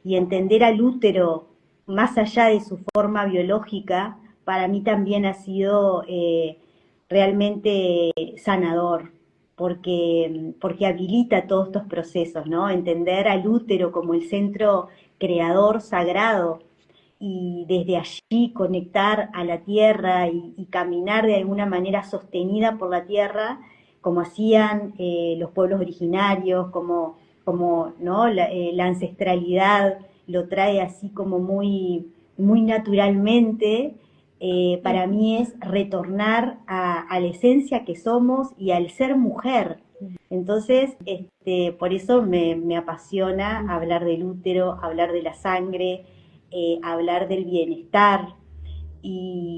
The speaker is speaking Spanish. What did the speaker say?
y entender al útero más allá de su forma biológica, para mí también ha sido realmente sanador, porque habilita todos estos procesos, ¿no? Entender al útero como el centro creador sagrado y desde allí conectar a la tierra y caminar de alguna manera sostenida por la tierra, como hacían los pueblos originarios, como ¿no? La ancestralidad lo trae así como muy naturalmente. Para mí es retornar a la esencia que somos y al ser mujer. Entonces, por eso me apasiona hablar del útero, hablar de la sangre, hablar del bienestar y